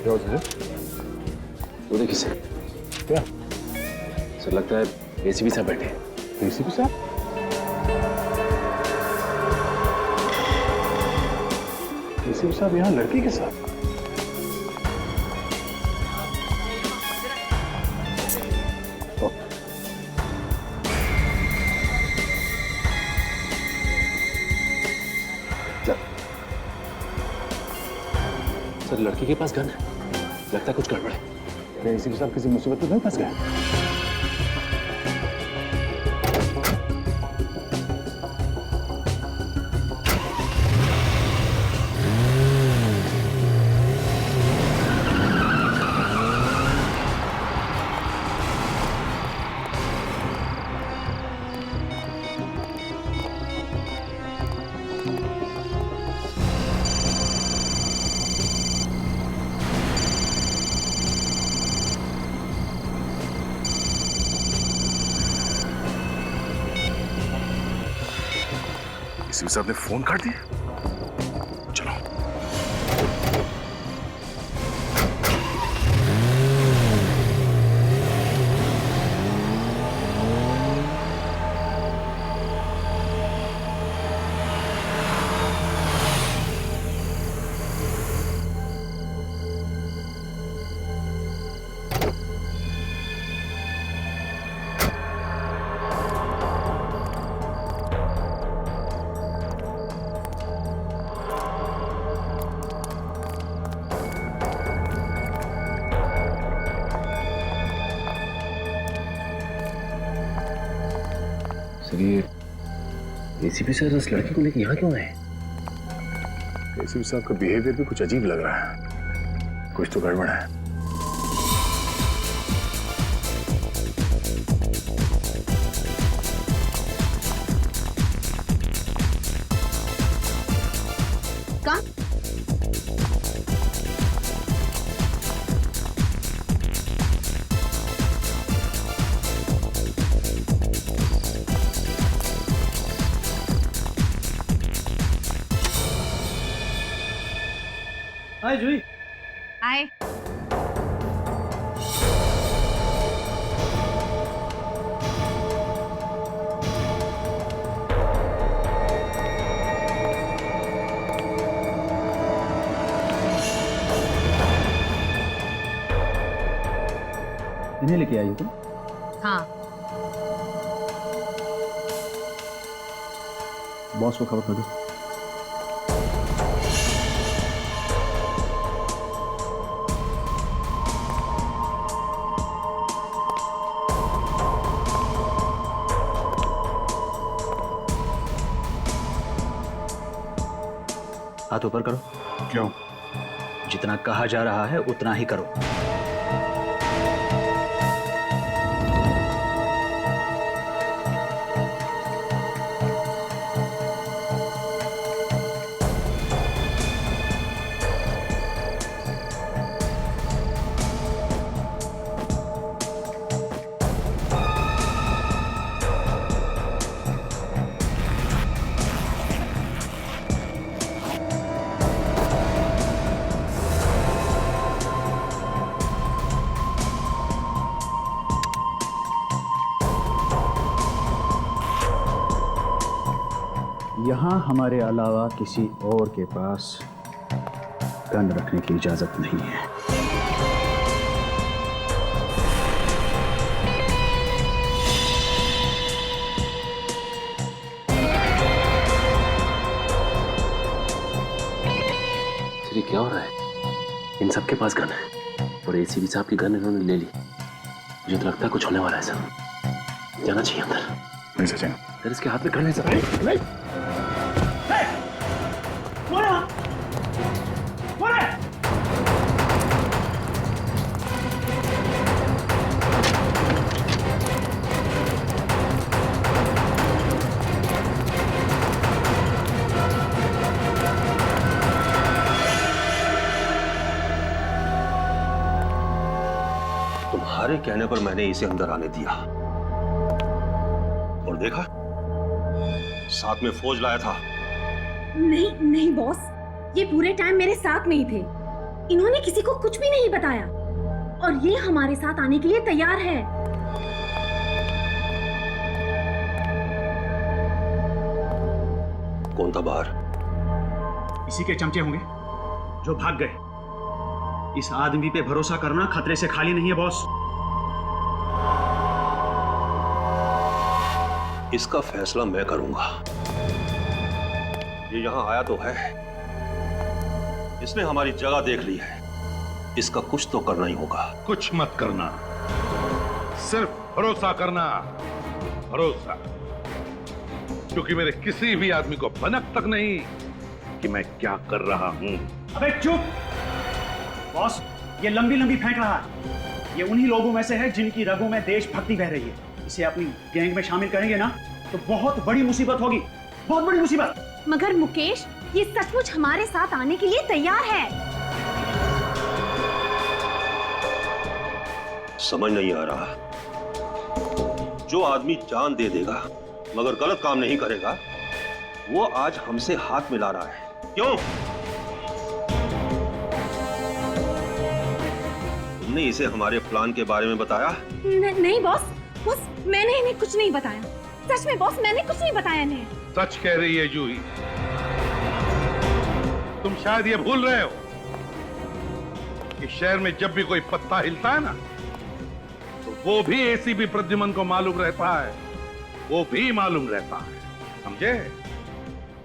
क्या हो सर? वो देखिए सर, क्या? सर लगता है एसीपी साहब बैठे हैं। एसीपी साहब? एसीपी साहब यहाँ लड़की के साथ? सर लड़की के पास गन है, लगता है कुछ गड़बड़ है। क्या एसीपी साहब किसी मुसीबत में नहीं फंस गए? एसीपी साहब ने फोन काट दिया। चलो। सर ये एसीपी सर इस लड़की को लेकर यहाँ क्यों आए? एसीपी साहब का बिहेवियर भी कुछ अजीब लग रहा है, कुछ तो गड़बड़ है। कहाँ? हाय जूही। हाय। इन्हें लेके आई हो तुम? हाँ। बॉस को खबर कर दो। हाथ ऊपर करो। क्यों? जितना कहा जा रहा है उतना ही करो। यहाँ हमारे अलावा किसी और के पास गन रखने की इजाजत नहीं है। सर ये क्या हो रहा है? इन सबके पास गन है और एसीपी साहब की गन इन्होंने ले ली। मुझे तो लगता है कुछ होने वाला है सर, जाना चाहिए अंदर। नहीं सचिन, सर इसके हाथ में गन है सर। नहीं। तुम्हारे कहने पर मैंने इसे अंदर आने दिया और देखा साथ में फौज लाया था। नहीं नहीं बॉस, ये पूरे टाइम मेरे साथ नहीं थे। इन्होंने किसी को कुछ भी नहीं बताया और ये हमारे साथ आने के लिए तैयार है। कौन था बाहर? इसी के चमचे होंगे जो भाग गए। इस आदमी पे भरोसा करना खतरे से खाली नहीं है बॉस। इसका फैसला मैं करूंगा। ये यहां आया तो है, इसने हमारी जगह देख ली है, इसका कुछ तो करना ही होगा। कुछ मत करना, सिर्फ भरोसा करना, भरोसा। क्योंकि मेरे किसी भी आदमी को भनक तक नहीं कि मैं क्या कर रहा हूं। अबे चुप बॉस, ये लंबी लंबी फेंक रहा है। ये उन्हीं लोगों में से है जिनकी रगों में देशभक्ति बह रही है। इसे अपनी गैंग में शामिल करेंगे ना तो बहुत बड़ी मुसीबत होगी, बहुत बड़ी मुसीबत। मगर मुकेश, ये सचमुच हमारे साथ आने के लिए तैयार है। समझ नहीं आ रहा, जो आदमी जान दे देगा मगर गलत काम नहीं करेगा, वो आज हमसे हाथ मिला रहा है। क्यों? तुमने इसे हमारे प्लान के बारे में बताया? नहीं बॉस, मैंने इन्हें कुछ नहीं बताया। सच में बॉस, मैंने कुछ नहीं बताया इन्हें। सच कह रही है जूही। तुम शायद ये भूल रहे हो कि शहर में जब भी कोई पत्ता हिलता है ना, तो वो भी एसीपी प्रद्युमन को मालूम रहता है, वो भी मालूम रहता है, समझे?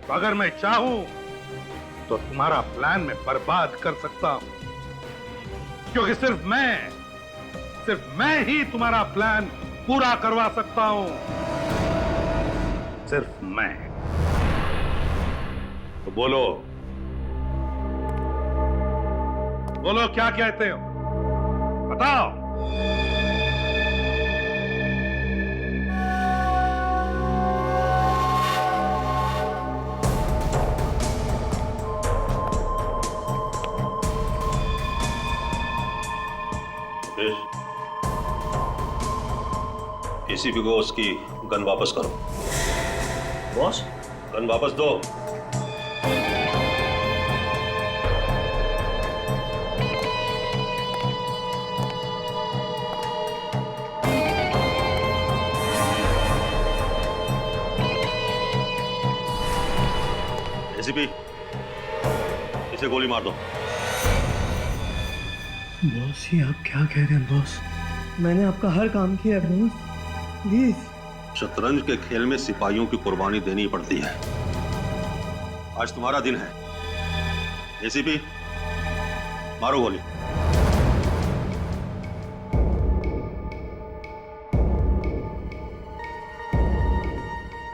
तो अगर मैं चाहूं तो तुम्हारा प्लान मैं बर्बाद कर सकता हूं, क्योंकि सिर्फ मैं ही तुम्हारा प्लान पूरा करवा सकता हूं, सिर्फ मैं। तो बोलो क्या कहते हो, बताओ। एसीपी को उसकी गन वापस करो। बॉस, गन वापस दो। एसीपी, इसे गोली मार दो। बॉस, ये आप क्या कह रहे हैं बॉस? मैंने आपका हर काम किया है बॉस, प्लीज। शतरंज के खेल में सिपाहियों की कुर्बानी देनी पड़ती है। आज तुम्हारा दिन है। एसीपी, मारो गोली।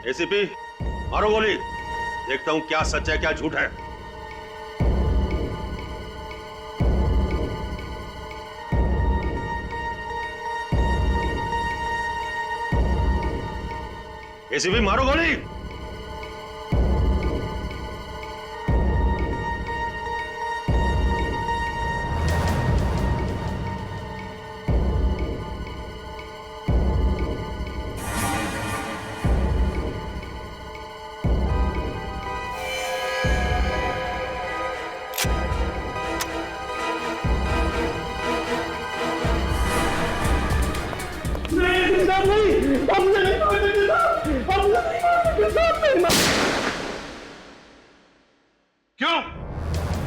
एसीपी, मारो गोली। देखता हूं क्या सच है क्या झूठ है। एसीपी, मारो गोली।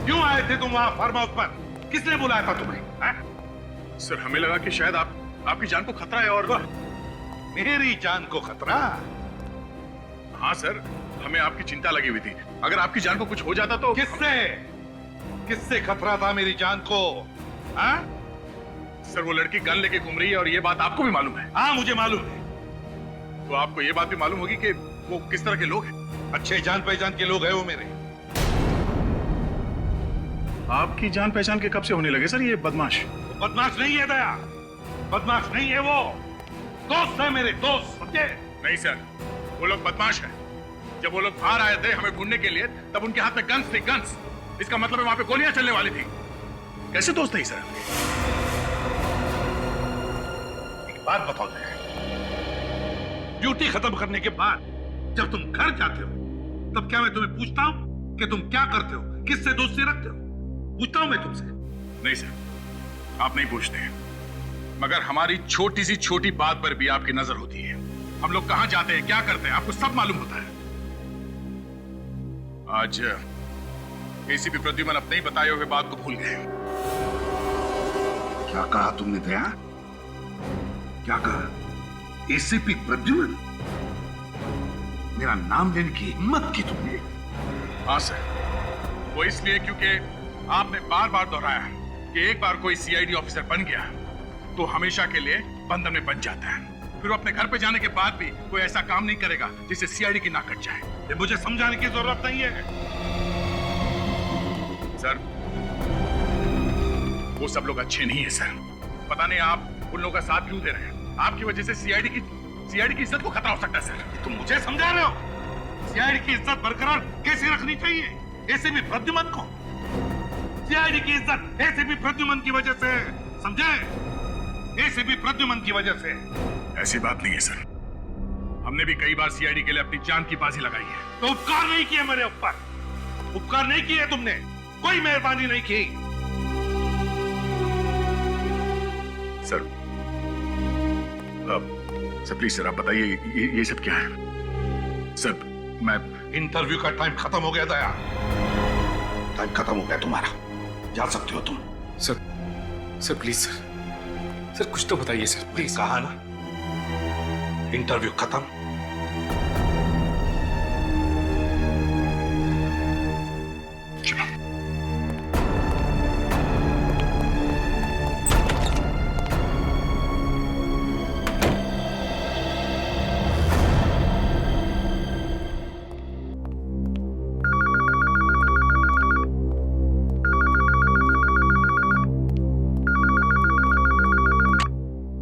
क्यों आए थे तुम वहां फार्म हाउस पर? किसने बुलाया था तुम्हें? सर, हमें लगा कि शायद आपकी जान को खतरा है। और मेरी जान को खतरा? हाँ सर, हमें आपकी चिंता लगी हुई थी। अगर आपकी जान को कुछ हो जाता तो। किससे खतरा था मेरी जान को? हाँ? सर, वो लड़की गन लेके घूम रही है और ये बात आपको भी मालूम है। हाँ, मुझे मालूम है। तो आपको ये बात भी मालूम होगी कि वो किस तरह के लोग हैं। अच्छे जान पहचान के लोग हैं वो मेरे। आपकी जान पहचान के कब से होने लगे सर ये बदमाश? बदमाश नहीं है दया, बदमाश नहीं है वो, दोस्त है मेरे, दोस्त, समझे? नहीं सर, वो लोग बदमाश हैं। जब वो लोग बाहर आए थे हमें ढूंढने के लिए, तब उनके हाथ में गन्स थी, गन्स। इसका मतलब है वहां पे गोलियां चलने वाली थी। कैसे दोस्त है सर? एक बात बताओ दया, ड्यूटी खत्म करने के बाद जब तुम घर जाते हो, तब क्या मैं तुम्हें पूछता हूं कि तुम क्या करते हो, किससे दोस्ती रखते हो? पूछता हूं मैं तुमसे, नहीं सर, आप नहीं पूछते हैं, मगर हमारी छोटी सी छोटी बात पर भी आपकी नजर होती है। हम लोग कहां जाते हैं, क्या करते हैं, आपको सब मालूम होता है। आज एसीपी प्रद्युमन अपने ही बताए हुए बात को भूल गए। क्या कहा तुमने दया? क्या कहा? एसीपी प्रद्युमन? मेरा नाम लेने की हिम्मत की तुमने? हाँ सर, वो इसलिए क्योंकि आपने बार बार दोहराया कि एक बार कोई सीआईडी ऑफिसर बन गया तो हमेशा के लिए बंधन में बन जाता है। फिर वो अपने घर पे जाने के बाद भी कोई ऐसा काम नहीं करेगा जिससे सीआईडी की नाक कट जाए। ये मुझे समझाने की जरूरत नहीं है। सर, वो सब लोग अच्छे नहीं है सर। पता नहीं आप उन लोगों का साथ क्यों दे रहे हैं। आपकी वजह से सीआईडी की इज्जत को खतरा हो सकता है सर। तुम मुझे समझा रहे हो? सीआईडी की इज्जत बरकरार कैसे रखनी चाहिए? एसीपी प्रद्युमन को? सीआईडी की इज्जत एसीपी प्रद्युमन की वजह से, समझे? एसीपी प्रद्युमन की वजह से। ऐसी बात नहीं है सर, हमने भी कई बार सीआईडी के लिए अपनी जान की बाजी लगाई है। तो उपकार नहीं किए मेरे ऊपर, उपकार नहीं किए तुमने, कोई मेहरबानी नहीं की। सर, सर प्लीज सर, आप बताइए ये सब क्या है? सर, मैं इंटरव्यू का टाइम खत्म हो गया दया, टाइम खत्म हो गया तुम्हारा, जा सकते हो तुम। सर प्लीज सर कुछ तो बताइए सर प्लीज। कहा ना, इंटरव्यू खत्म।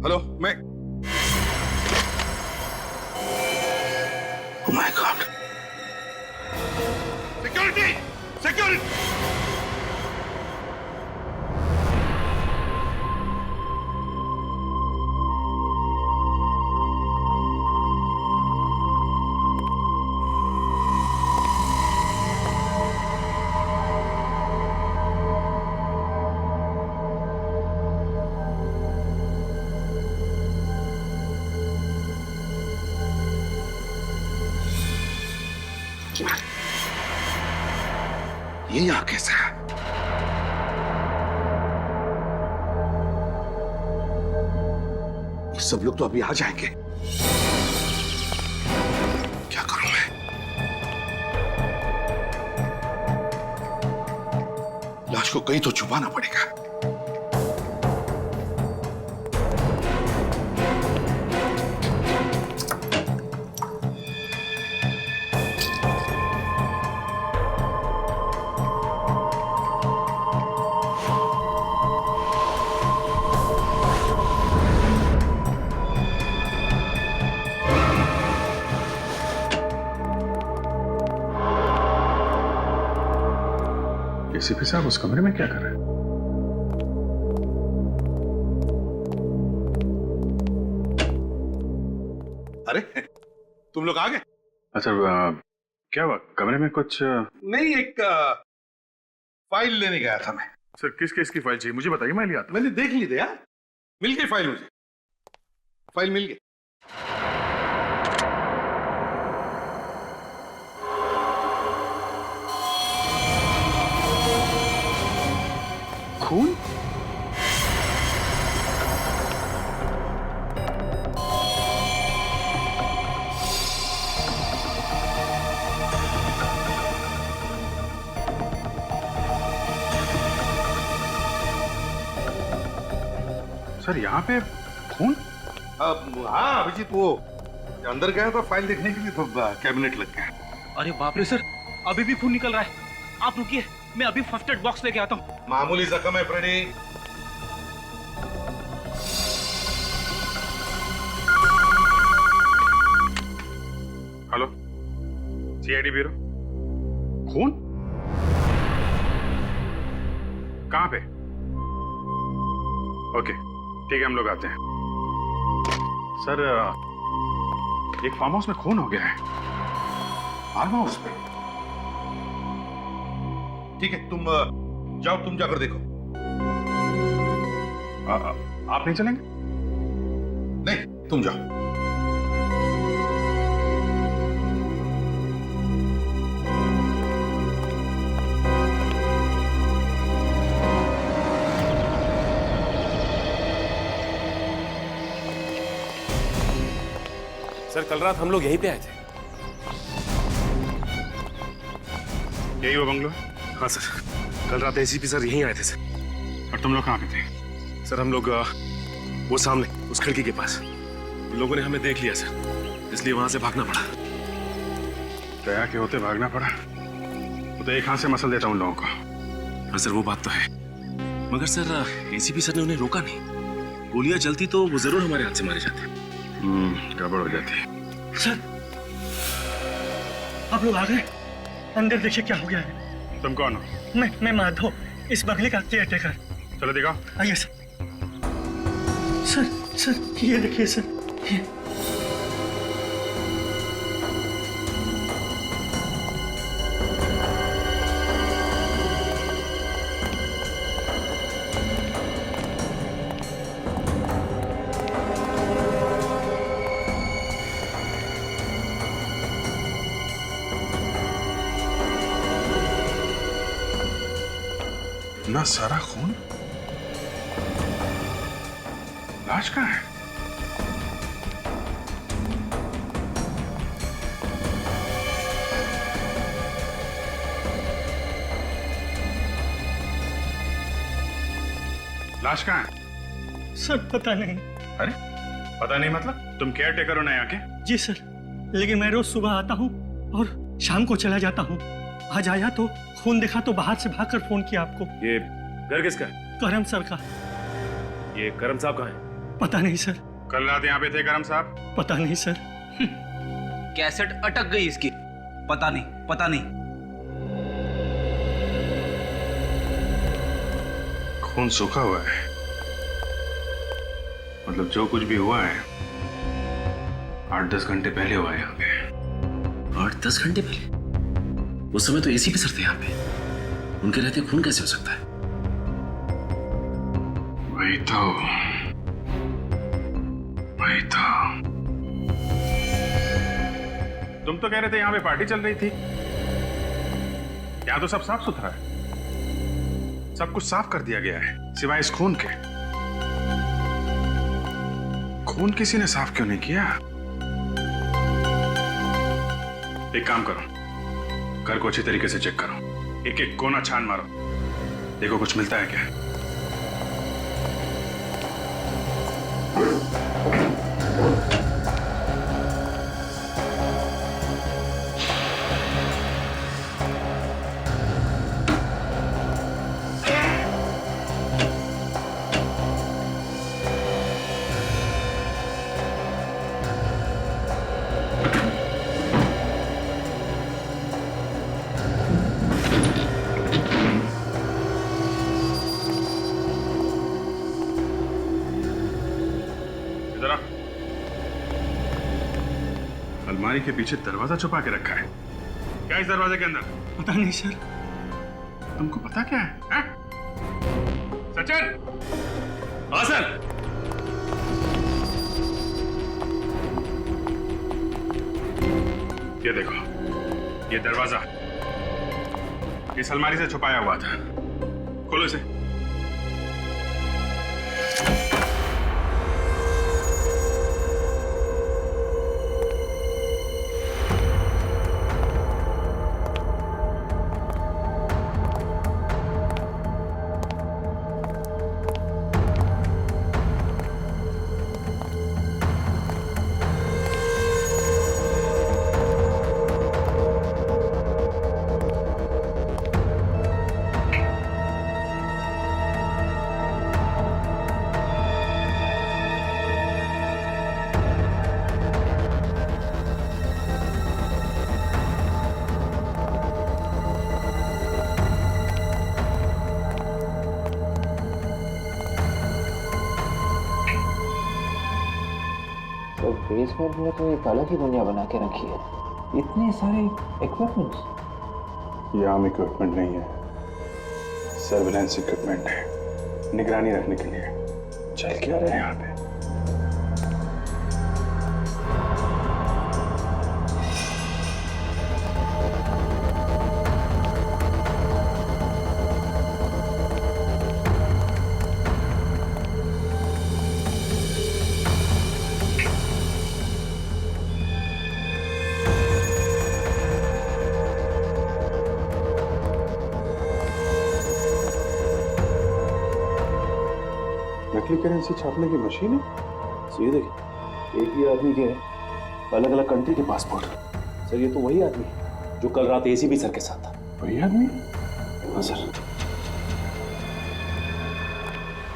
हेलो, मैं Oh my God! Security! Security! ये यहाँ कैसे है? ये सब लोग तो अभी आ जाएंगे। क्या करूं मैं? लाश को कहीं तो छुपाना पड़ेगा। एसीपी साहब उस कमरे में क्या कर रहे हैं? अरे तुम लोग आ गए? अच्छा, क्या हुआ? कमरे में कुछ नहीं, एक फाइल लेने गया था मैं। सर, किस केस की फाइल चाहिए मुझे बताइए, मैं ले आता हूं। मैंने देख ली थी यार, मिल गई फाइल मुझे, फाइल मिल गई। खून? सर, यहाँ पे खून? हाँ अभिजीत, वो अंदर गया था फाइल देखने के लिए तो कैबिनेट लग गया। अरे बाप रे सर, अभी भी खून निकल रहा है। आप रुकिए, मैं अभी फर्स्ट एड बॉक्स लेके आता हूँ। मामूली जख्म है फ्रेडी। Hello, CID bureau. खून? कहाँ पे? ओके, ठीक है, हम लोग आते हैं। सर, एक फार्म हाउस में खून हो गया है। फार्म हाउस में? ठीक है, तुम जाओ, तुम जाकर देखो। आप नहीं चलेंगे? नहीं, तुम जाओ। सर कल रात हम लोग यहीं पे आए थे। यही वो बंगलो? हाँ सर, कल रात एसीपी सर यहीं आए थे सर। और तुम लोग कहाँ पे थे? सर हम लोग वो सामने उस खिड़की के पास, उन लोगों ने हमें देख लिया सर, इसलिए वहां से भागना पड़ा। दया के होते भागना पड़ा? तो एक हाथ से मसल देता हूँ उन लोगों को। हाँ सर वो बात तो है, मगर सर एसीपी सर ने उन्हें रोका नहीं। गोलियां चलती तो वो जरूर हमारे हाथ से मारे जाते। गड़बड़ हो जाती। सर आप लोग आ गए, अंदर देखिए क्या हो गया है। तुम कौन हो? मैं माधव, इस बंगले का केयर टेकर। चलो दिखाओ। आइए सर। सर ये देखिए सर, ये इतना सारा खून? लाश कहाँ है? लाश कहाँ है? सर पता नहीं। अरे पता नहीं मतलब? तुम केयर टेकर हो ना यहाँ के? जी सर, लेकिन मैं रोज सुबह आता हूँ और शाम को चला जाता हूँ। आज आया तो खून देखा तो बाहर से भागकर फोन किया आपको। ये घर किसका है? करम सर का। ये करम साहब कहाँ है? पता नहीं सर। कल रात यहाँ पे थे करम साहब? पता नहीं सर। कैसेट अटक गई इसकी। पता नहीं। खून सूखा हुआ है, मतलब जो कुछ भी हुआ है 8-10 घंटे पहले हुआ है यहाँ पे। 8-10 घंटे पहले? उस समय तो एसीपी सर थे यहाँ पे, उनके रहते खून कैसे हो सकता है? वही तो। तुम तो कह रहे थे यहाँ पे पार्टी चल रही थी। यहाँ तो सब साफ सुथरा है, सब कुछ साफ कर दिया गया है सिवाय इस खून के। खून किसी ने साफ क्यों नहीं किया? एक काम करो, घर को अच्छी तरीके से चेक करो, एक एक कोना छान मारो, देखो कुछ मिलता है क्या। अलमारी के पीछे दरवाजा छुपा के रखा है। क्या इस दरवाजे के अंदर? पता नहीं सर। तुमको पता क्या है? सचिन! हाँ सर। ये देखो, ये दरवाजा इस अलमारी से छुपाया हुआ था। खोलो इसे। बेसमेंट में तो एक अलग ही दुनिया बना के रखी है। इतने सारे इक्विपमेंट्स। ये आम इक्विपमेंट नहीं है, सर्विलेंस इक्विपमेंट है, निगरानी रखने के लिए। चल क्या रहे हैं यहाँ पे? नकली करेंसी छापने की मशीन है। सर ये देखिए, एक ही आदमी के अलग अलग कंट्री के पासपोर्ट। सर ये तो वही आदमी है जो कल रात एसीपी सर के साथ था। वही आदमी? हाँ सर।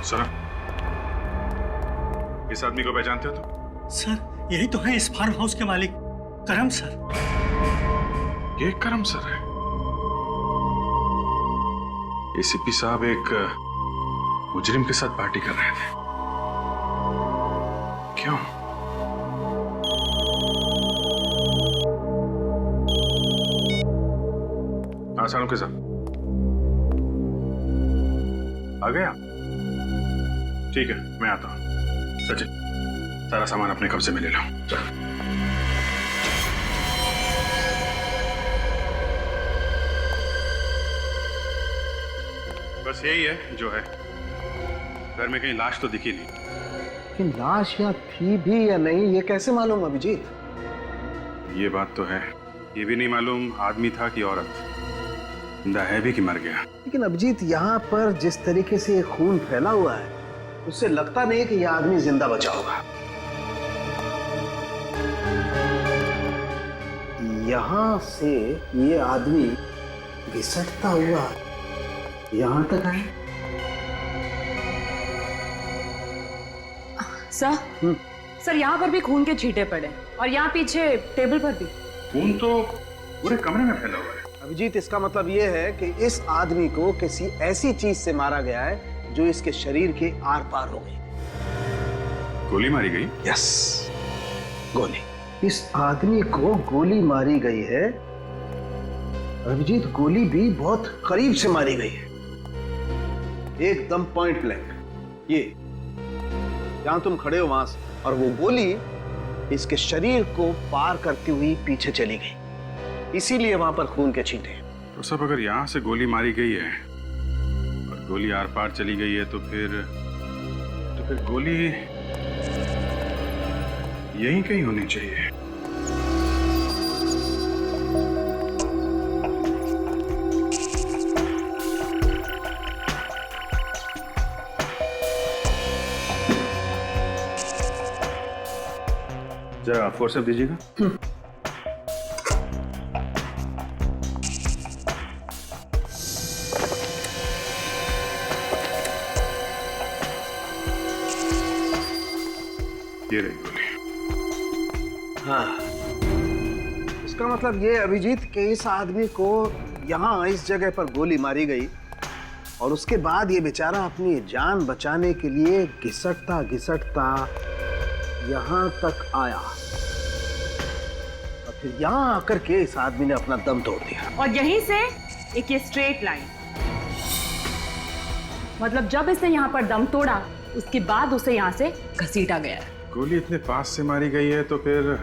सर, इस आदमी को पहचानते हो तुम? सर यही तो है इस फार्म हाउस के मालिक, करम सर। ये करम सर है। एसीपी साहब एक मुजरिम के साथ पार्टी कर रहे थे। क्यों? हाँ सालों के साथ आ गया। ठीक है, मैं आता हूं। सचिन, सारा सामान अपने कब्जे में ले लो। चल। बस यही है जो है। घर में कहीं लाश तो दिखी नहीं। लेकिन लाश यहाँ थी भी या नहीं ये कैसे मालूम अभिजीत? ये बात तो है, ये भी नहीं मालूम आदमी था कि औरत, जिंदा है भी कि मर गया। लेकिन अभिजीत यहाँ पर जिस तरीके से ये खून फैला हुआ है उससे लगता नहीं कि यह आदमी जिंदा बचा होगा। यहाँ से ये आदमी घिसटता हुआ यहाँ तक आए। सर यहाँ पर भी खून के छींटे पड़े और यहाँ पीछे टेबल पर भी खून तो पूरे कमरे में फैला हुआ है। अभिजीत इसका मतलब ये है कि इस आदमी को किसी ऐसी चीज से मारा गया है जो इसके शरीर के आर पार हो गई। गोली मारी गई? यस, गोली। इस आदमी को गोली मारी गई है। अभिजीत गोली भी बहुत करीब से मारी गई है, एकदम पॉइंट ब्लैंक। ये जहां तुम खड़े हो वहां से, और वो गोली इसके शरीर को पार करती हुई पीछे चली गई, इसीलिए वहां पर खून के छींटे। तो सब अगर यहां से गोली मारी गई है और गोली आर पार चली गई है तो फिर गोली यहीं कहीं होनी चाहिए। जरा फोर्स अप दीजिएगा। ये रही गोली। हाँ, इसका मतलब ये अभिजीत कि इस आदमी को यहाँ इस जगह पर गोली मारी गई और उसके बाद ये बेचारा अपनी जान बचाने के लिए घिसटता घिसटता यहाँ तक आया और फिर यहाँ आकर के इस आदमी ने अपना दम तोड़ दिया। और यहीं से एक ये स्ट्रेट लाइन, मतलब जब इसने यहाँ पर दम तोड़ा उसके बाद उसे यहाँ से घसीटा गया है। गोली इतने पास से मारी गई है तो फिर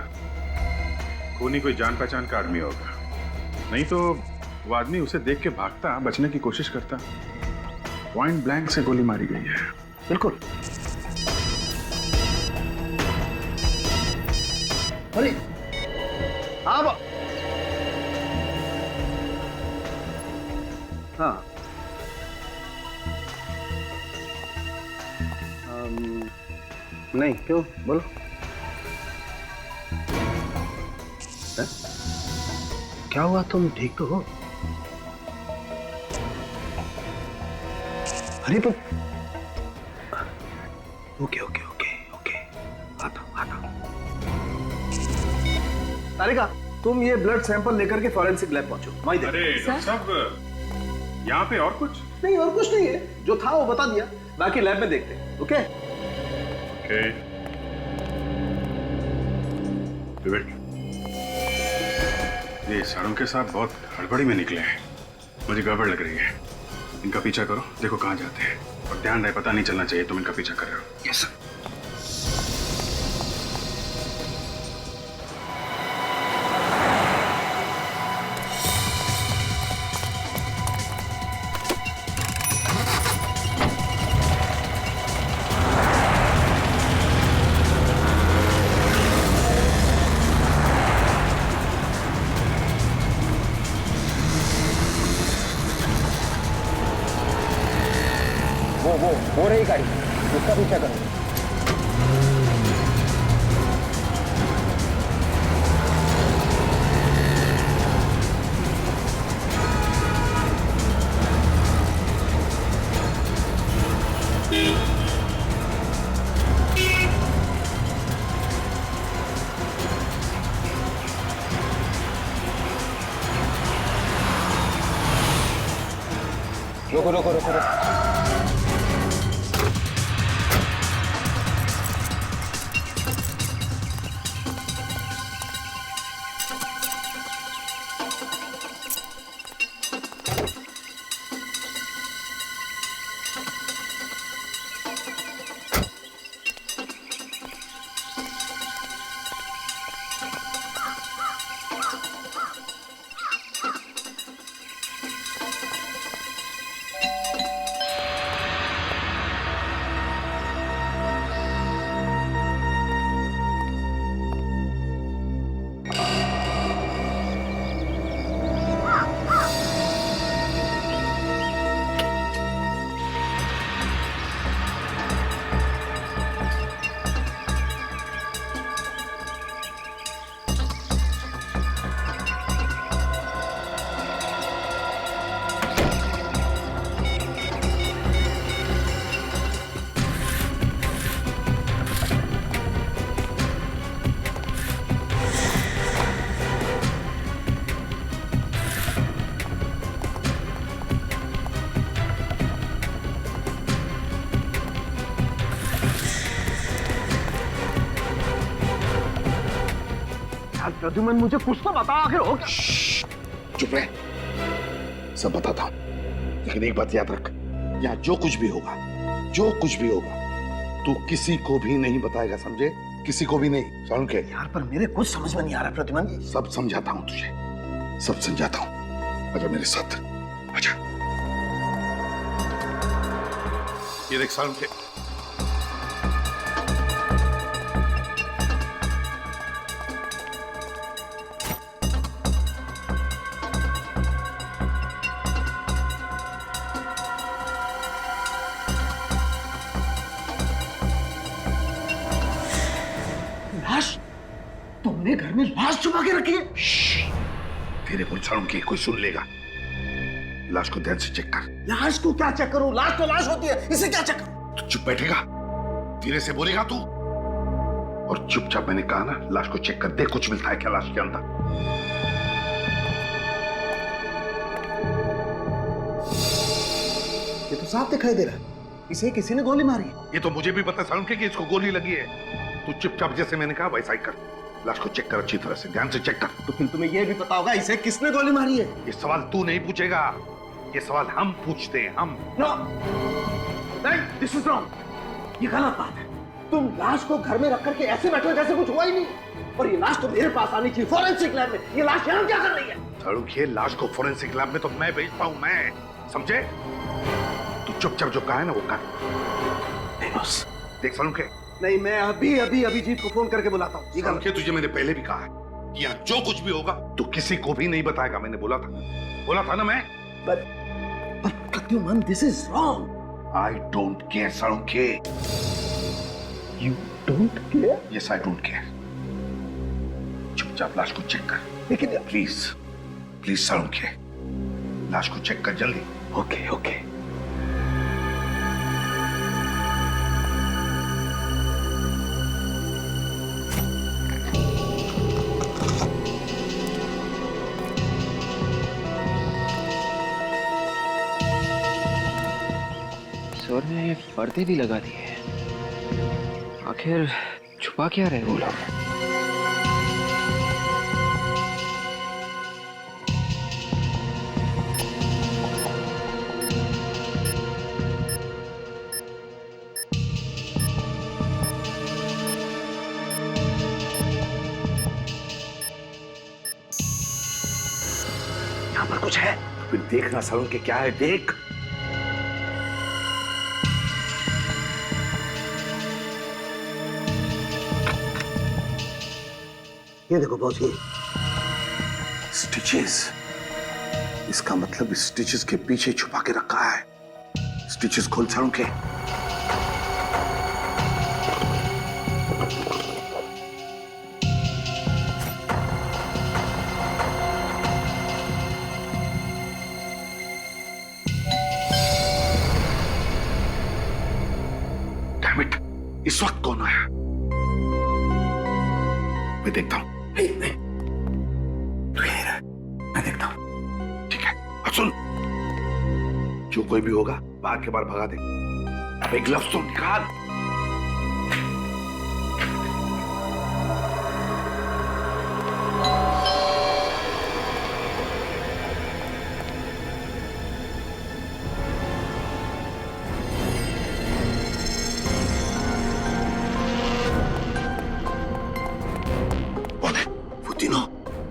खूनी कोई जान पहचान का आदमी होगा, नहीं तो वो आदमी उसे देख के भागता, बचने की कोशिश करता। पॉइंट ब्लैंक से गोली मारी गई है। बिल्कुल। अरे हाँ हाँ, नहीं क्यों, बोलो। है? क्या हुआ, तुम ठीक तो हो? अरे तो ओके ओके ओके ओके, आता। तारिका, तुम ये ब्लड सैंपल लेकर के फॉरेंसिक लैब पहुंचो। अरे डॉक्टर साहब, यहाँ पे और कुछ नहीं, और कुछ नहीं है, जो था वो बता दिया, बाकी लैब में देखते हैं। Okay okay. विवेक, ये सारों के साथ बहुत हड़बड़ी में निकले हैं, मुझे गड़बड़ लग रही है। इनका पीछा करो, देखो कहाँ जाते हैं। और ध्यान रहे, पता नहीं चलना चाहिए तुम इनका पीछा कर रहे हो। Yes sir. वो रही गाड़ी, उसका पीछा करो। रुको रुको रुको रुको। प्रद्युमन, मुझे कुछ तो बता आखिर हो क्या? चुप रहे, सब बताता हूं, लेकिन एक बात याद रख, यहाँ जो कुछ भी होगा, जो कुछ भी होगा, तू किसी को भी नहीं बताएगा, समझे? किसी को भी नहीं, समझ के? यार पर मेरे कुछ समझ में नहीं आ रहा प्रद्युमन जी। सब समझाता हूं तुझे, सब समझाता हूं। आजा मेरे साथ, आजा। ये देख सारुण के, तुमने घर में लाश छुपा के रखी है? तेरे बोल सारुण के कोई सुन लेगा। लाश को ध्यान से चेक कर। लाश को क्या चेक करूं? लाश तो लाश होती है, इसे क्या चेक करूं? तू चुप बैठेगा, धीरे से बोलेगा तू, और चुपचाप मैंने कहा ना, लाश को चेक कर, देख कुछ मिलता है क्या लाश के अंदर। ये तो साफ दिखाई दे रहा है, इसे किसी ने गोली मारी है। ये तो मुझे भी पता सारुण के कि इसको गोली लगी है। तू चुपचाप जैसे मैंने कहा वैसा ही कर, लाश को चेक कर, अच्छी तरह से ध्यान से चेक कर। तो फिर तुम्हें यह भी पता होगा इसे किसने गोली मारी है? ये सवाल तू नहीं पूछेगा, ये सवाल हम पूछते हैं, हम। नो, नहीं, दिस इज रॉन्ग, ये गलत बात है। तुम लाश को घर में रख करके ऐसे बैठो जैसे कुछ हुआ ही नहीं, और ये लाश तो मेरे पास आनी चाहिए फॉरेंसिक लैब में। ये लाश यहाँ क्या कर रही है? सारुण के, लाश को फॉरेंसिक लैब में तो मैं भेजता हूँ, मैं, समझे? तू चुपचाप जो कहा है ना वो कर। नहीं बॉस, देख सारुण के, नहीं, मैं अभी अभी अभिजीत को फोन करके बुलाता हूँ। सारुण के, तुझे मैंने पहले भी कहा है कि यहाँ जो कुछ भी होगा तू किसी को भी नहीं बताएगा, मैंने बोला था ना मैं। But Pradyuman, this is wrong. I don't care, सारुण के। You don't care? Yes, I don't care. चुपचाप लाश को चेक कर। लेकिन प्लीज प्लीज सारुण के, लाश को चेक कर जल्दी। Okay okay. सर ने पर्दे भी लगा दिए, आखिर छुपा क्या रहे वो लोग? कुछ है तो फिर देखना सालुंखे के क्या है, देख। ये देखो बॉस, ये स्टिचेस। इसका मतलब स्टिचेस के पीछे छुपा के रखा है। स्टिचेस खोल सालुंखे। डैम इट, इस वक्त कौन आया? मैं देखता हूं। नहीं नहीं, तू यहीं रह, मैं देखता हूं। ठीक है, अब सुन, जो कोई भी होगा बाहर के बाहर भगा दे। अबे ग्लव्स तो निकाल।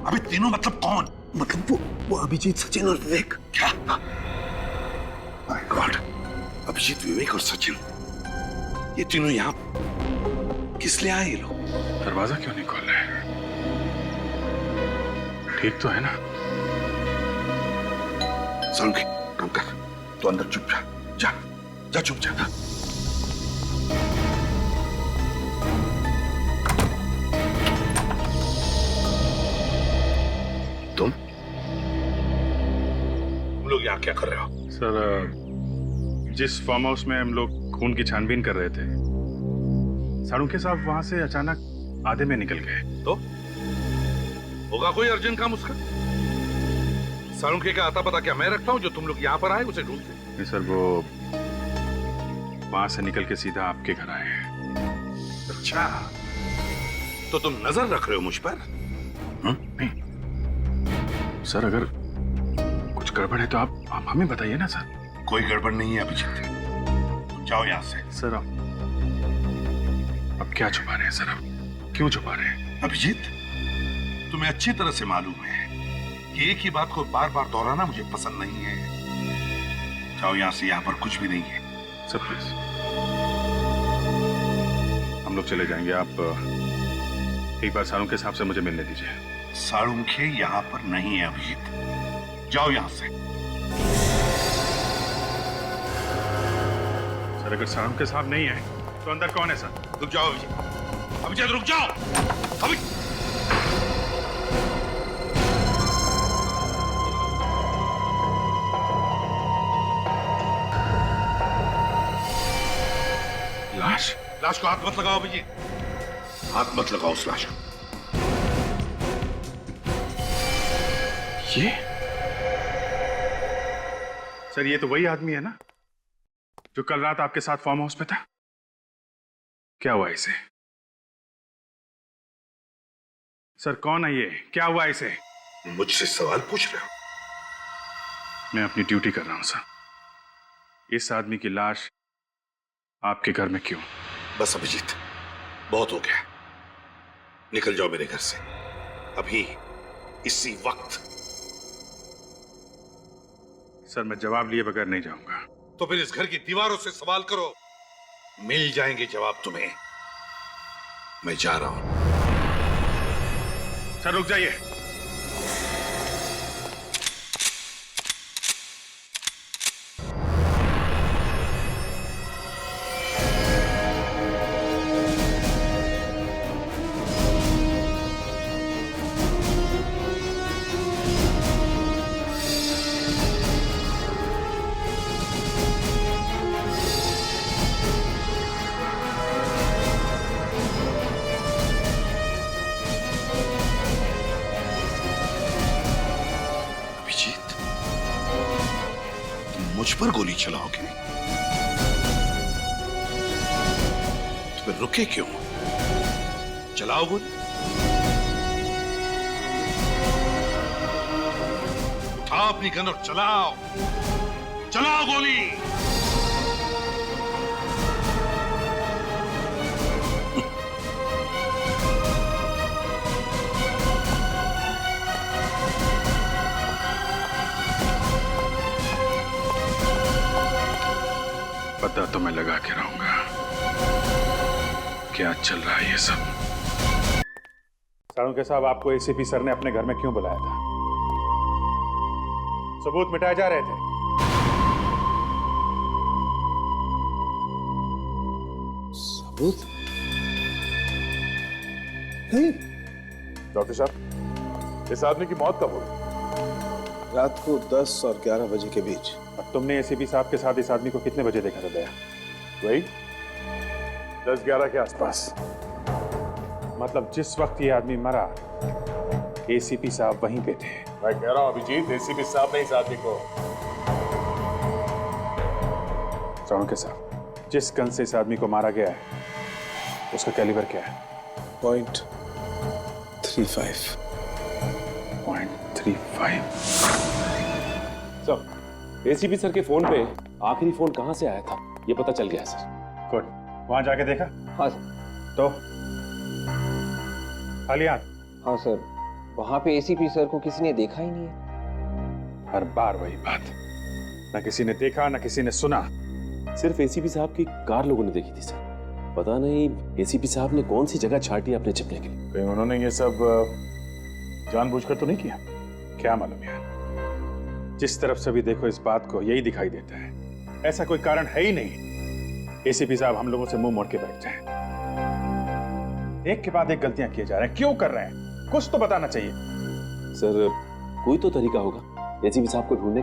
अबे तीनों मतलब कौन? मतलब वो अभिजीत, सचिन और विवेक। क्या? माय गॉड, अभिजीत, विवेक और सचिन, ये तीनों यहाँ किस लिए आए ये लोग? दरवाजा क्यों नहीं खोल रहे? ठीक तो है ना? सालुंखे, काम कर, तो अंदर चुप जा, जा जा, चुप जा। तुम लोग यहाँ क्या कर रहे हो? सर, जिस फार्म हाउस में हम लोग खून की छानबीन कर रहे थे, सालुंखे साहब वहां से अचानक आधे में निकल गए। तो होगा कोई अर्जेंट काम उसका? सालुंखे का आता पता क्या मैं रखता हूँ जो तुम लोग यहाँ पर आए उसे ढूंढते? नहीं सर, वो वहां से निकल के सीधा आपके घर आए हैं। अच्छा, तो तुम नजर रख रहे हो मुझ पर? नहीं सर, अगर कुछ गड़बड़ है तो आप हमें बताइए ना सर। कोई गड़बड़ नहीं है अभिजीत, तुम जाओ यहाँ से। सर अब क्या छुपा रहे हैं सर? अब क्यों छुपा रहे हैं? अभिजीत, तुम्हें अच्छी तरह से मालूम है कि एक ही बात को बार बार दोहराना मुझे पसंद नहीं है। जाओ यहाँ से, यहाँ पर कुछ भी नहीं है। सर प्लीज, हम लोग चले जाएंगे। आप एक बार सालुंखे साहब से मुझे मिलने दीजिए। सालुंखे यहाँ पर नहीं है अभिजीत, जाओ यहाँ से। सर, अगर सालुंखे साहब नहीं है तो अंदर कौन है सर? रुक जाओ अभिजीत, अभिजीत रुक जाओ। लाश? लाश को हाथ मत लगाओ अभिजीत, हाथ मत लगाओ उस लाश को। ये सर, ये तो वही आदमी है ना जो कल रात आपके साथ फार्म हाउस पे था? क्या हुआ इसे? सर कौन है ये? क्या हुआ इसे? मुझसे सवाल पूछ रहे हो? मैं अपनी ड्यूटी कर रहा हूं सर। इस आदमी की लाश आपके घर में क्यों? बस अभिजीत, बहुत हो गया, निकल जाओ मेरे घर से अभी, इसी वक्त। सर, मैं जवाब लिए बगैर नहीं जाऊंगा। तो फिर इस घर की दीवारों से सवाल करो, मिल जाएंगे जवाब तुम्हें। मैं जा रहा हूं। सर रुक जाइए। मुझ पर गोली चलाओगे तो फिर रुके क्यों? चलाओ गोली, उठाओ अपनी गन और चलाओ, चलाओ गोली। पता तो मैं लगा के रहूंगा क्या चल रहा है ये सब। साळुंखे साहब, आपको एसीपी सर ने अपने घर में क्यों बुलाया था? सबूत मिटाए जा रहे थे। सबूत नहीं। डॉक्टर साहब, इस आदमी की मौत कब हुई? रात को 10 और 11 बजे के बीच। और तुमने एसीपी साहब के साथ इस आदमी को कितने बजे देखा था दया? वही 10-11 के आसपास। मतलब जिस वक्त ये आदमी मरा एसीपी साहब वहीं पे थे। मैं कह रहा हूं अभिजीत, एसीपी साहब ने इस आदमी को। साळुंखे साहब, जिस गन से इस आदमी को मारा गया है उसका कैलिबर क्या है? .35। सर, एसीपी सर के फोन पे आखिरी फोन कहां से आया था ये पता चल गया सर। गुड। वहां जाके देखा? हाँ सर। तो खाली हाथ? हाँ सर, वहां पे एसीपी सर को किसी ने देखा ही नहीं है। हर बार वही बात, न किसी ने देखा न किसी ने सुना। सिर्फ एसीपी साहब की कार लोगों ने देखी थी सर। पता नहीं एसीपी साहब ने कौन सी जगह छाटी अपने छिपने के लिए। कहीं उन्होंने ये सब जानबूझकर तो नहीं किया? क्या मालूम यार, जिस तरफ से भी देखो इस बात को यही दिखाई देता है। ऐसा कोई कारण है ही नहीं एसीपी साहब हम लोगों से मुंह मोड़ के बैठ जाएं। एक के बाद एक गलतियां किए जा रहे हैं। क्यों कर रहे हैं? कुछ तो बताना चाहिए। सर, कोई तो तरीका होगा एसीपी साहब को ढूंढने।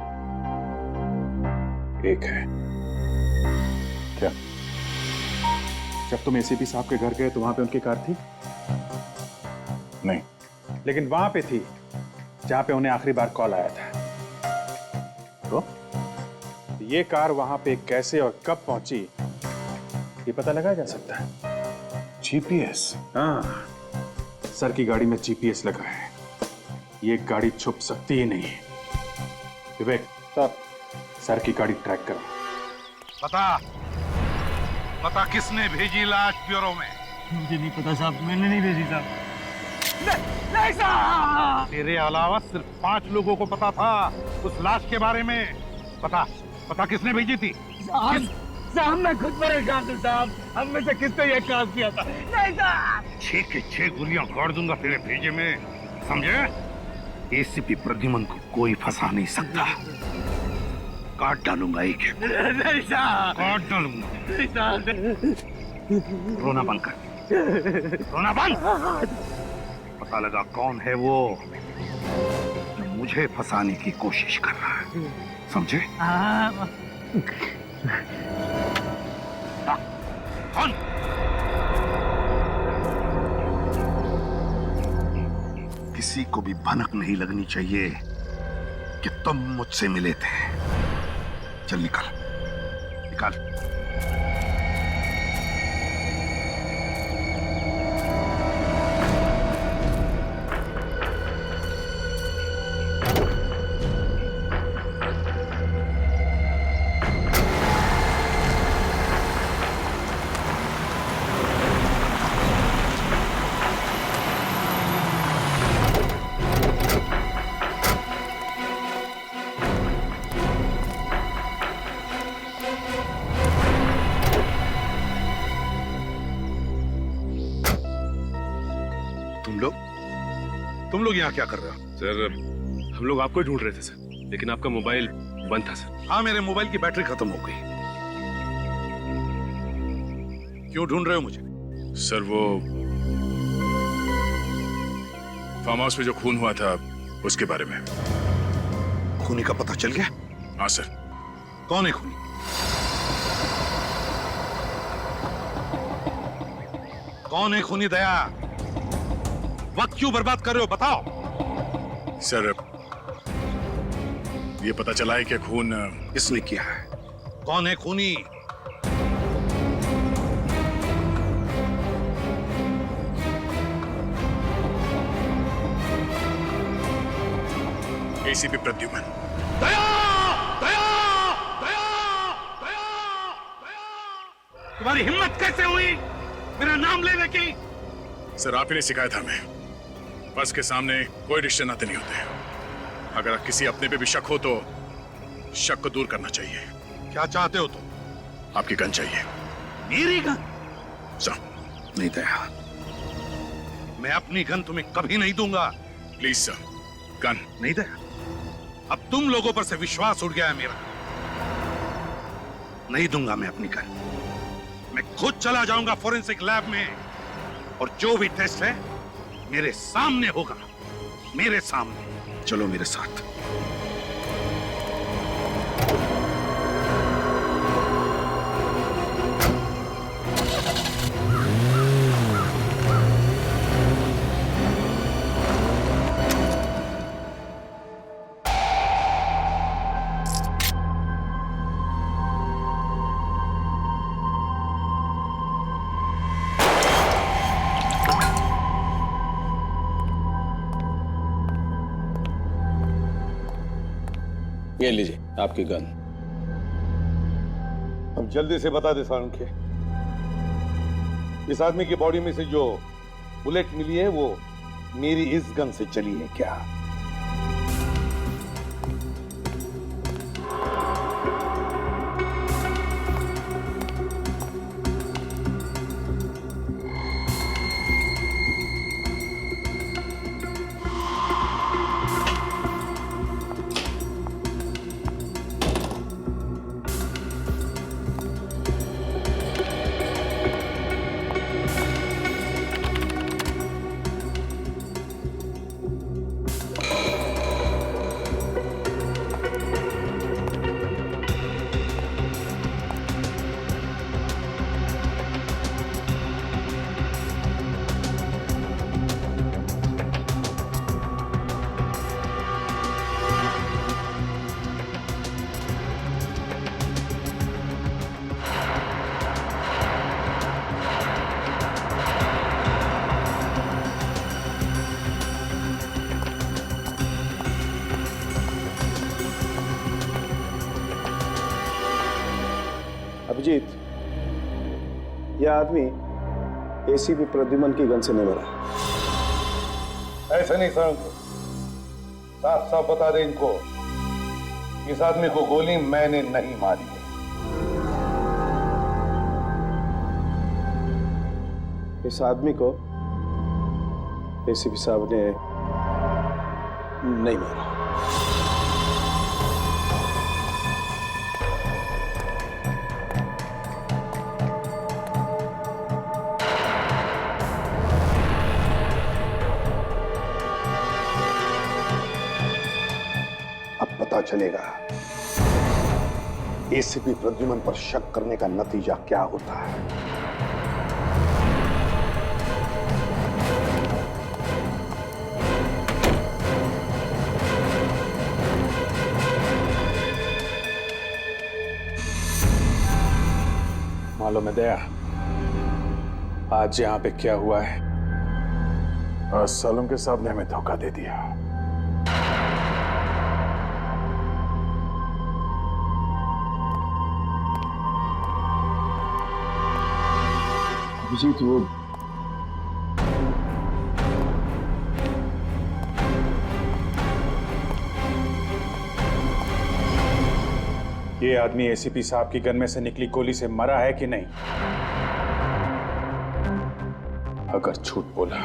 एक है। क्या? जब तुम एसीपी साहब के घर गए तो वहां पे उनकी कार थी? नहीं, लेकिन वहां पे थी जहां पे उन्हें आखिरी बार कॉल आया था। तो ये कार वहां पे कैसे और कब पहुंची ये पता लगाया जा सकता है। जीपीएस? हाँ, सर की गाड़ी में जीपीएस लगा है। ये गाड़ी छुप सकती ही नहीं। विवेक सर की गाड़ी ट्रैक करो। पता किसने भेजी लाश ब्यूरो में? मुझे नहीं पता साहब, मैंने नहीं भेजी साहब। नहीं साहब, तेरे अलावा सिर्फ 5 लोगों को पता था उस लाश के बारे में। पता किसने भेजी थी? साहब मैं खुद परेशान हूँ साहब, हम में से किसने ये काम किया था? नहीं साहब। 6 के 6 गोलियां गाड़ दूंगा तेरे भेजे में, समझे? एसीपी प्रद्युमन को कोई फंसा नहीं सकता। काट डालूंगा एक। नहीं साहब, काट डालूंगा। नहीं साहब। रोना बंद कर, रोना बंद। पता लगा कौन है वो जो मुझे फंसाने की कोशिश कर रहा है, समझे? कौन? किसी को भी भनक नहीं लगनी चाहिए कि तुम मुझसे मिले थे। चल निकल। तुम लोग यहाँ क्या कर रहे हो? सर, हम लोग आपको ही ढूंढ रहे थे सर, लेकिन आपका मोबाइल बंद था सर। हाँ, मेरे मोबाइल की बैटरी खत्म हो गई। क्यों ढूंढ रहे हो मुझे? सर, वो फार्म हाउस में जो खून हुआ था उसके बारे में। खूनी का पता चल गया? हाँ सर। कौन है खूनी? कौन है खूनी? दया, वक्त क्यों बर्बाद कर रहे हो? बताओ। सर, ये पता चला है कि खून किसने किया है? कौन है खूनी? एसीपी प्रद्युमन। दया! दया! दया! दया! तुम्हारी हिम्मत कैसे हुई मेरा नाम लेने की? सर, आप ही ने सिखाया था हमें, बस के सामने कोई रिश्ते नाते नहीं होते। अगर किसी अपने पे भी शक हो तो शक को दूर करना चाहिए। क्या चाहते हो तुम? आपकी गन चाहिए। मेरी गन? सर, नहीं दया, मैं अपनी गन तुम्हें कभी नहीं दूंगा। Please sir, gun. नहीं दया, अब तुम लोगों पर से विश्वास उड़ गया है मेरा। नहीं दूंगा मैं अपनी गन। मैं खुद चला जाऊंगा फोरेंसिक लैब में, और जो भी टेस्ट है मेरे सामने होगा, मेरे सामने। चलो मेरे साथ। ये लीजिए आपकी गन। अब जल्दी से बता दे सारंग, इस आदमी की बॉडी में से जो बुलेट मिली है वो मेरी इस गन से चली है क्या? अभिजीत, यह आदमी एसीपी प्रद्युमन की गन से नहीं मरा। ऐसे नहीं सारंग, साफ साफ बता दे इनको, इस आदमी को गोली मैंने नहीं मारी है। इस आदमी को एसीपी साहब ने नहीं मारा। पता चलेगा एसीपी प्रद्युमन पर शक करने का नतीजा क्या होता है। मालूम है दया, आज यहाँ पे क्या हुआ है? सालम के साहब ने हमें धोखा दे दिया। अभिजीत, वो ये आदमी एसीपी साहब की गन में से निकली गोली से मरा है कि नहीं? अगर झूठ बोला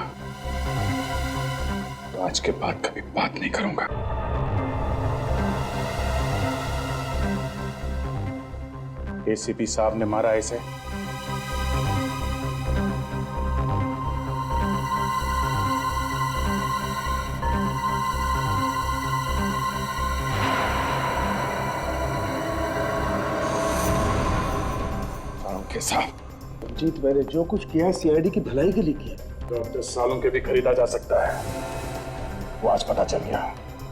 तो आज के बाद कभी बात नहीं करूंगा। एसीपी साहब ने मारा इसे? साहब, जीत, मैंने जो कुछ किया है सीआईडी की भलाई के लिए किया। डॉक्टर सालों के भी खरीदा जा सकता है, वो आज पता चल गया।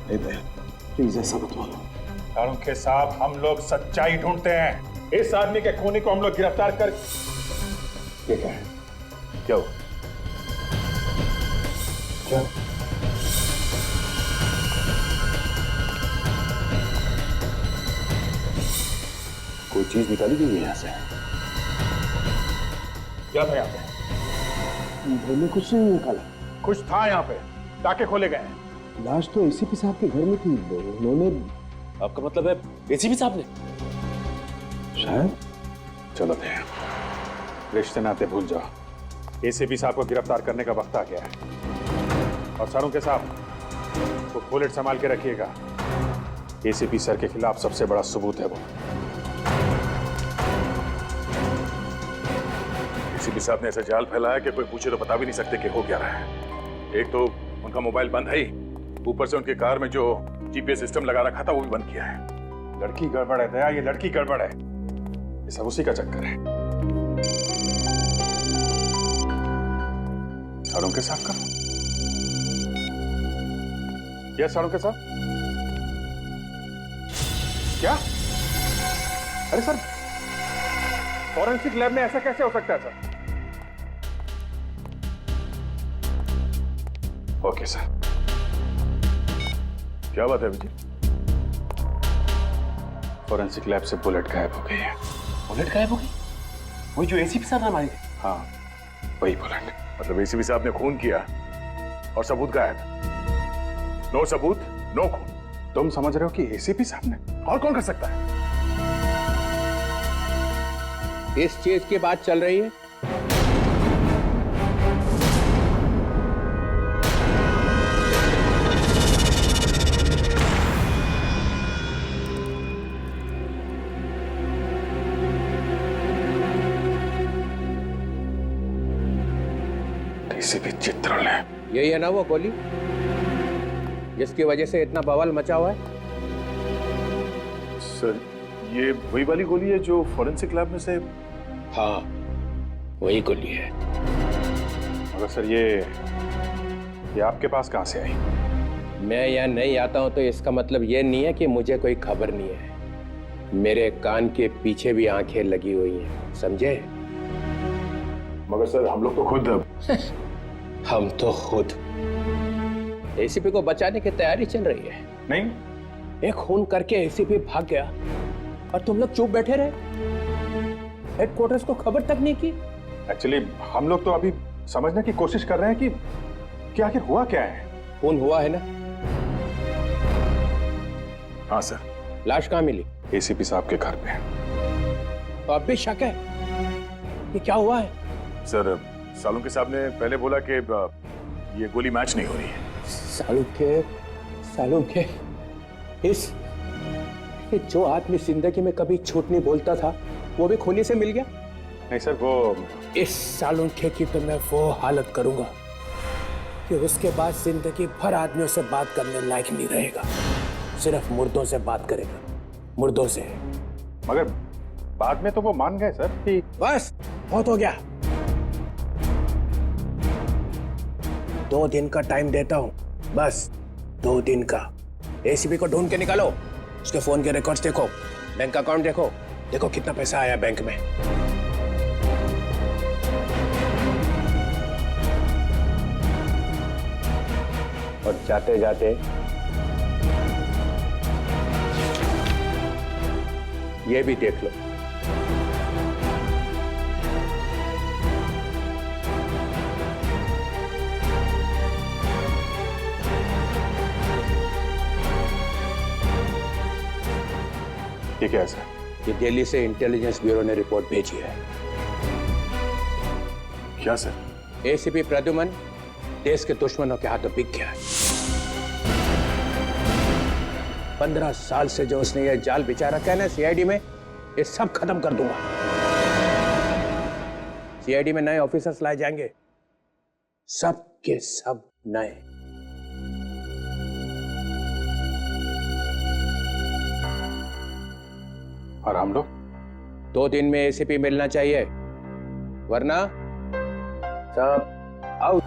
प्लीज ऐसा मत बोलो। सालों के साहब, हम लोग सच्चाई ढूंढते हैं। इस आदमी के खूनी को हम लोग गिरफ्तार कर। ये क्या है? क्या हो? क्या? कोई चीज निकाली गई है यहाँ से? क्या था यहाँ पे? घर में कुछ नहीं निकाला। कुछ था यहाँ पे, टाके खोले गए। लाश तो एसीपी साहब के घर में थी, उन्होंने। आपका मतलब है एसीपी साहब ने? शायद। चलो थे, रिश्ते नाते भूल जाओ। एसीपी साहब को गिरफ्तार करने का वक्त आ गया है। और सरों के साहब वो बुलेट संभाल के रखिएगा। एसीपी सर के खिलाफ सबसे बड़ा सबूत है वो। एसीपी साहब ने ऐसा जाल फैलाया कि कोई पूछे तो बता भी नहीं सकते कि हो क्या रहा है। एक तो उनका मोबाइल बंद है ही, ऊपर से उनके कार में जो जीपीएस सिस्टम लगा रखा था वो भी बंद किया है। लड़की गड़बड़ है दया, ये लड़की गड़बड़ है। ये सब उसी का चक्कर है। सारों के साथ का क्या? सारों के साथ क्या? अरे सर, फॉरेंसिक लैब में ऐसा कैसे हो सकता है सर? Okay sir. क्या बात है विजय? फॉरेंसिक लैब से बुलेट गायब हो गई है। बुलेट गायब हो गई? वही जो एसीपी साहब हमारे? हाँ, वही बुलेट। मतलब एसीपी साहब ने खून किया और सबूत गायब। नो सबूत नो खून। तुम समझ रहे हो कि एसीपी साहब ने? और कौन कर सकता है? इस चीज की बात चल रही है। एसीपी चित्रण है। यही है ना वो गोली जिसकी वजह से इतना बवाल मचा हुआ है? सर, ये वही वाली गोली है जो फॉरेंसिक लैब में से? हाँ, वही गोली है। मगर सर, ये आपके पास कहां से आई? मैं यहाँ नहीं आता हूँ तो इसका मतलब ये नहीं है कि मुझे कोई खबर नहीं है। मेरे कान के पीछे भी आंखें लगी हुई हैं, समझे? मगर सर, हम लोग तो खुद हम तो खुद एसीपी को बचाने की तैयारी चल रही है। नहीं, एक खून करके एसीपी भाग गया और तुम लोग चुप बैठे रहे, हेडक्वार्टर्स को खबर तक नहीं की। एक्चुअली हम लोग तो अभी समझने की कोशिश कर रहे हैं कि आखिर हुआ क्या है। खून हुआ है ना? हाँ सर। लाश कहाँ मिली? एसीपी साहब के घर पे। तो अब भी शक है कि क्या हुआ है? सर, सालुंके साहब ने पहले बोला कि ये गोली मैच नहीं हो रही है। सालुंके, जो आदमी जिंदगी में कभी झूठ नहीं बोलता था वो भी खूनी से मिल गया? नहीं सर, वो इस सालुंके की तो मैं वो हालत करूंगा कि उसके बाद जिंदगी भर आदमियों से बात करने लायक नहीं रहेगा। सिर्फ मुर्दों से बात करेगा, मुर्दों से। मगर बाद में तो वो मान गए सर कि बस बहुत हो गया। 2 दिन का टाइम देता हूं, बस 2 दिन का। एसीपी को ढूंढ के निकालो, उसके फोन के रिकॉर्ड्स देखो, बैंक अकाउंट देखो कितना पैसा आया बैंक में। और जाते जाते ये भी देख लो। ये क्या है सर? ये दिल्ली से इंटेलिजेंस ब्यूरो ने रिपोर्ट भेजी है। क्या सर? एसीपी प्रद्युमन देश के दुश्मनों के हाथों बिक गया है। 15 साल से जो उसने ये जाल बिछा रखा है ना सीआईडी में, ये सब खत्म कर दूंगा। सीआईडी में नए ऑफिसर्स लाए जाएंगे, सब के सब नए। और हम लोग 2 दिन में एसीपी मिलना चाहिए, वरना सब आउट।